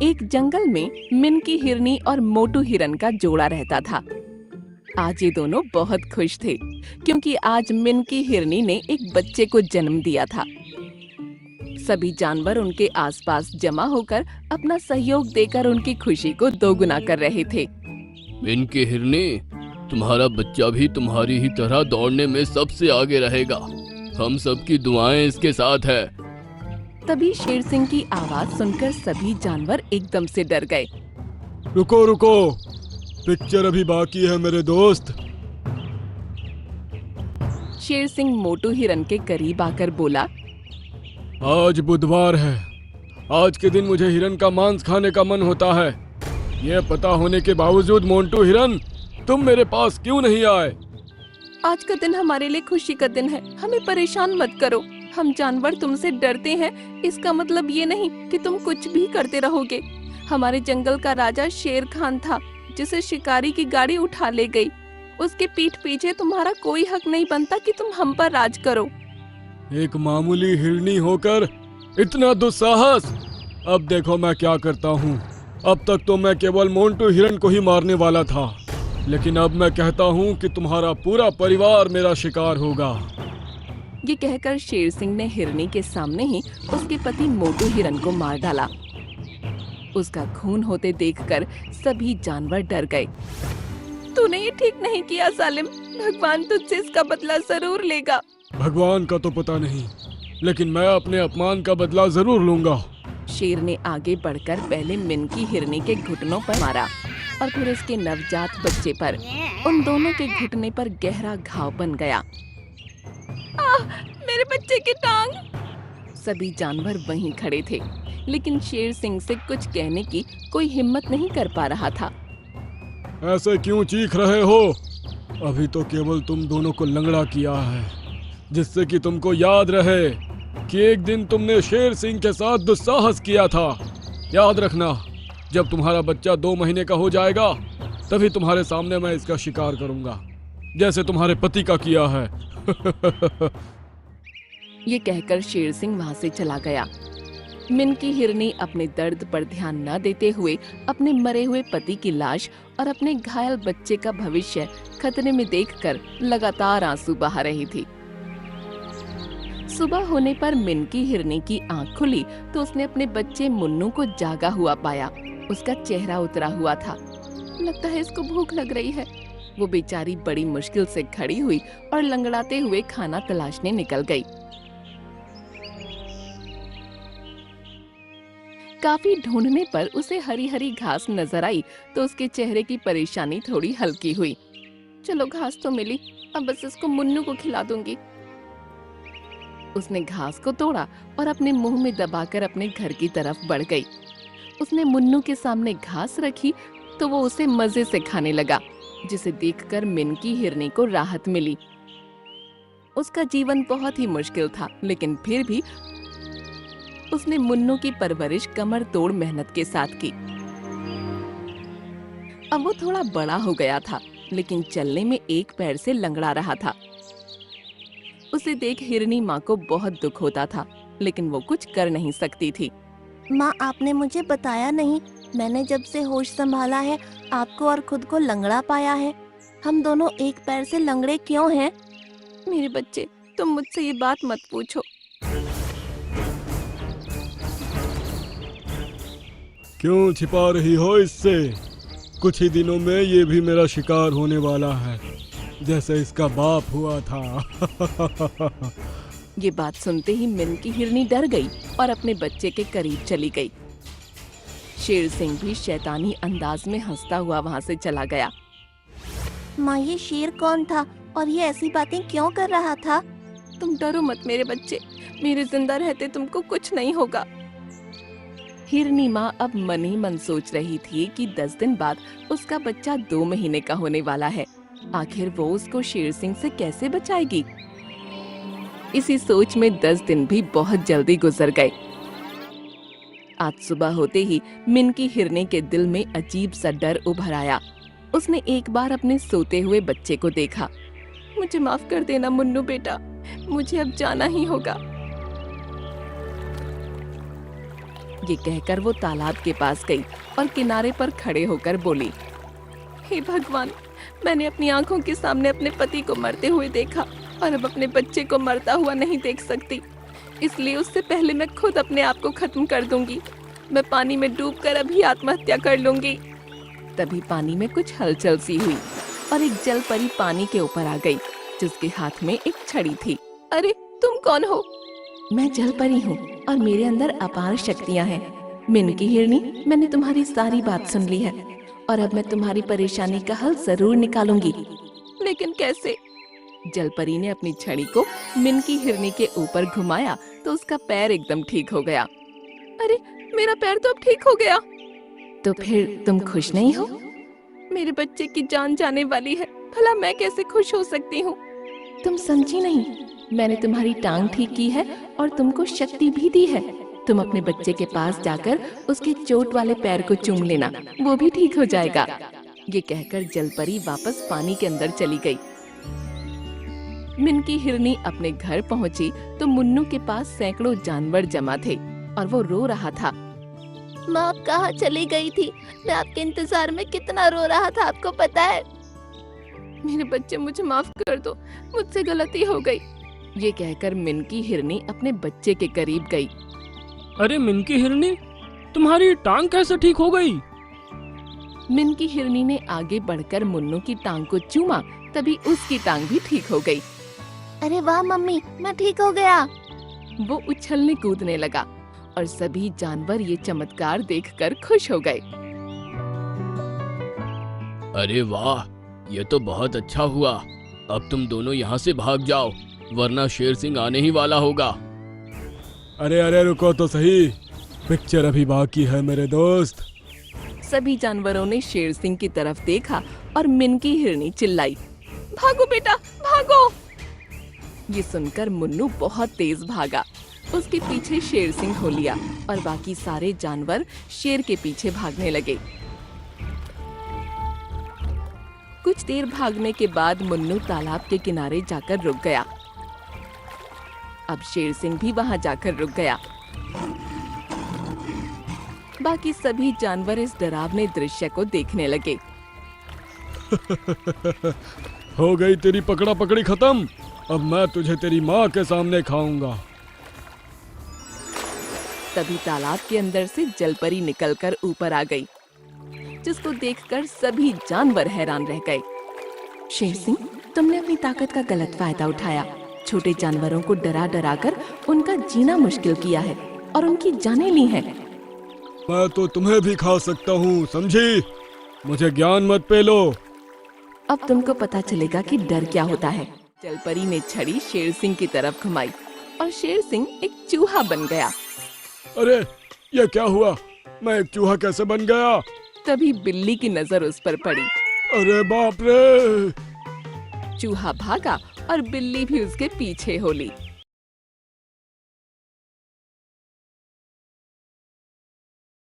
एक जंगल में मिनकी हिरनी और मोटू हिरन का जोड़ा रहता था। आज ये दोनों बहुत खुश थे क्योंकि आज मिनकी हिरनी ने एक बच्चे को जन्म दिया था। सभी जानवर उनके आसपास जमा होकर अपना सहयोग देकर उनकी खुशी को दोगुना कर रहे थे। मिनकी हिरनी, तुम्हारा बच्चा भी तुम्हारी ही तरह दौड़ने में सबसे आगे रहेगा। हम सबकी दुआएं इसके साथ है। तभी शेर सिंह की आवाज सुनकर सभी जानवर एकदम से डर गए। रुको रुको, पिक्चर अभी बाकी है मेरे दोस्त। शेर सिंह मोटू हिरन के करीब आकर बोला, आज बुधवार है। आज के दिन मुझे हिरन का मांस खाने का मन होता है। ये पता होने के बावजूद मोंटू हिरन, तुम मेरे पास क्यों नहीं आए? आज का दिन हमारे लिए खुशी का दिन है, हमें परेशान मत करो। हम जानवर तुमसे डरते हैं, इसका मतलब ये नहीं कि तुम कुछ भी करते रहोगे। हमारे जंगल का राजा शेर खान था, जिसे शिकारी की गाड़ी उठा ले गई। उसके पीठ पीछे तुम्हारा कोई हक नहीं बनता कि तुम हम पर राज करो। एक मामूली हिरनी होकर इतना दुस्साहस! अब देखो मैं क्या करता हूँ। अब तक तो मैं केवल मोंटू हिरन को ही मारने वाला था, लेकिन अब मैं कहता हूँ कि तुम्हारा पूरा परिवार मेरा शिकार होगा। ये कहकर शेर सिंह ने हिरनी के सामने ही उसके पति मोटू हिरन को मार डाला। उसका खून होते देखकर सभी जानवर डर गए। तूने ये ठीक नहीं किया सालिम, भगवान तुझसे इसका बदला जरूर लेगा। भगवान का तो पता नहीं, लेकिन मैं अपने अपमान का बदला जरूर लूंगा। शेर ने आगे बढ़कर पहले मिनकी हिरनी के घुटनों पर मारा और फिर उसके नवजात बच्चे पर। उन दोनों के घुटने पर गहरा घाव बन गया। मेरे बच्चे की टांग! सभी जानवर वहीं खड़े थे, लेकिन शेर सिंह से कुछ कहने की कोई हिम्मत नहीं कर पा रहा था। ऐसे क्यों चीख रहे हो? अभी तो केवल तुम दोनों को लंगड़ा किया है, जिससे कि तुमको याद रहे कि एक दिन तुमने शेर सिंह के साथ दुस्साहस किया था। याद रखना, जब तुम्हारा बच्चा 2 महीने का हो जाएगा, तभी तुम्हारे सामने मैं इसका शिकार करूंगा, जैसे तुम्हारे पति का किया है। ये कहकर शेर सिंह वहां से चला गया। मिनकी हिरनी अपने दर्द पर ध्यान न देते हुए अपने मरे हुए पति की लाश और अपने घायल बच्चे का भविष्य खतरे में देखकर लगातार आंसू बहा रही थी। सुबह होने पर मिनकी हिरनी की आंख खुली तो उसने अपने बच्चे मुन्नू को जागा हुआ पाया। उसका चेहरा उतरा हुआ था। लगता है इसको भूख लग रही है। वो बेचारी बड़ी मुश्किल से खड़ी हुई और लंगड़ाते हुए खाना तलाशने निकल गई। काफी ढूंढने पर उसे हरी हरी घास नजर आई तो उसके चेहरे की परेशानी थोड़ी हल्की हुई। चलो घास तो मिली, अब बस इसको मुन्नू को खिला दूंगी। उसने घास को तोड़ा और अपने मुंह में दबाकर अपने घर की तरफ बढ़ गई। उसने मुन्नू के सामने घास रखी तो वो उसे मजे से खाने लगा, जिसे देखकर मिनकी हिरनी को राहत मिली। उसका जीवन बहुत ही मुश्किल था, लेकिन फिर भी उसने मुन्नू की परवरिश कमर तोड़ मेहनत के साथ की। अब वो थोड़ा बड़ा हो गया था, लेकिन चलने में एक पैर से लंगड़ा रहा था। उसे देख हिरनी माँ को बहुत दुख होता था, लेकिन वो कुछ कर नहीं सकती थी। माँ, आपने मुझे बताया नहीं। मैंने जब से होश संभाला है, आपको और खुद को लंगड़ा पाया है। हम दोनों एक पैर से लंगड़े क्यों हैं? मेरे बच्चे, तुम मुझसे ये बात मत पूछो। क्यों छिपा रही हो इससे? कुछ ही दिनों में ये भी मेरा शिकार होने वाला है, जैसे इसका बाप हुआ था। ये बात सुनते ही मिनकी हिरनी डर गई और अपने बच्चे के करीब चली गई। शेर सिंह भी शैतानी अंदाज में हंसता हुआ वहां से चला गया। माँ, ये शेर कौन था और ये ऐसी बातें क्यों कर रहा था? तुम डरो मत मेरे बच्चे, मेरे जिंदा रहते तुमको कुछ नहीं होगा। हिरनी माँ अब मन ही मन सोच रही थी कि 10 दिन बाद उसका बच्चा 2 महीने का होने वाला है। आखिर वो उसको शेर सिंह से कैसे बचाएगी? इसी सोच में 10 दिन भी बहुत जल्दी गुजर गए। आज सुबह होते ही मिनकी हिरनी के दिल में अजीब सा डर उभर आया। उसने एक बार अपने सोते हुए बच्चे को देखा। मुझे माफ कर देना मुन्नू बेटा, मुझे अब जाना ही होगा। ये कहकर वो तालाब के पास गई और किनारे पर खड़े होकर बोली, हे भगवान, मैंने अपनी आंखों के सामने अपने पति को मरते हुए देखा और अब अपने बच्चे को मरता हुआ नहीं देख सकती, इसलिए उससे पहले मैं खुद अपने आप को खत्म कर दूंगी। मैं पानी में डूबकर अभी आत्महत्या कर लूंगी। तभी पानी में कुछ हलचल सी हुई और एक जल परी पानी के ऊपर आ गई, जिसके हाथ में एक छड़ी थी। अरे तुम कौन हो? मैं जल परी हूँ और मेरे अंदर अपार शक्तियाँ हैं। मिनकी हिरनी, मैंने तुम्हारी सारी बात सुन ली है और अब मैं तुम्हारी परेशानी का हल जरूर निकालूंगी। लेकिन कैसे? जल परी ने अपनी छड़ी को मिनकी हिरनी के ऊपर घुमाया तो उसका पैर एकदम ठीक हो गया। अरे मेरा पैर तो अब ठीक हो गया। तो फिर तुम खुश नहीं हो? मेरे बच्चे की जान जाने वाली है, भला मैं कैसे खुश हो सकती हूँ? तुम समझी नहीं, मैंने तुम्हारी टांग ठीक की है और तुमको शक्ति भी दी है। तुम अपने बच्चे के पास जाकर उसके चोट वाले पैर को चूम लेना, वो भी ठीक हो जाएगा। ये कहकर जलपरी वापस पानी के अंदर चली गई। मिनकी हिरनी अपने घर पहुंची तो मुन्नू के पास सैकड़ों जानवर जमा थे और वो रो रहा था। माँ आप कहाँ चली गई थी? मैं आपके इंतजार में कितना रो रहा था, आपको पता है? मेरे बच्चे, मुझे माफ कर दो, मुझसे गलती हो गई। ये कहकर मिनकी हिरनी अपने बच्चे के करीब गई। अरे मिनकी हिरनी, तुम्हारी टांग कैसे ठीक हो गई? मिनकी हिरनी ने आगे बढ़कर मुन्नू की टांग को चूमा, तभी उसकी टांग भी ठीक हो गई। अरे वाह मम्मी, मैं ठीक हो गया। वो उछलने कूदने लगा और सभी जानवर ये चमत्कार देखकर खुश हो गए। अरे वाह, ये तो बहुत अच्छा हुआ। अब तुम दोनों यहाँ से भाग जाओ, वरना शेर सिंह आने ही वाला होगा। अरे अरे रुको तो सही, पिक्चर अभी बाकी है मेरे दोस्त। सभी जानवरों ने शेर सिंह की तरफ देखा और मिनकी हिरनी चिल्लाई, भागो बेटा भागो। ये सुनकर मुन्नू बहुत तेज भागा। उसके पीछे शेर सिंह हो लिया और बाकी सारे जानवर शेर के पीछे भागने लगे। कुछ देर भागने के बाद मुन्नू तालाब के किनारे जाकर रुक गया। अब शेर सिंह भी वहां जाकर रुक गया। बाकी सभी जानवर इस डरावने दृश्य को देखने लगे। हो गई तेरी पकड़ा पकड़ी खत्म, अब मैं तुझे तेरी माँ के सामने खाऊंगा। तभी तालाब के अंदर से जलपरी निकलकर ऊपर आ गई, जिसको देखकर सभी जानवर हैरान रह गए। शेर सिंह, तुमने अपनी ताकत का गलत फायदा उठाया। छोटे जानवरों को डरा डरा कर उनका जीना मुश्किल किया है और उनकी जानें ली हैं। मैं तो तुम्हें भी खा सकता हूँ, समझी? मुझे ज्ञान मत पेलो। अब तुमको पता चलेगा कि डर क्या होता है। जलपरी ने छड़ी शेर सिंह की तरफ घुमाई और शेर सिंह एक चूहा बन गया। अरे ये क्या हुआ? मैं एक चूहा कैसे बन गया? तभी बिल्ली की नजर उस पर पड़ी। अरे बाप रे! चूहा भागा और बिल्ली भी उसके पीछे हो ली।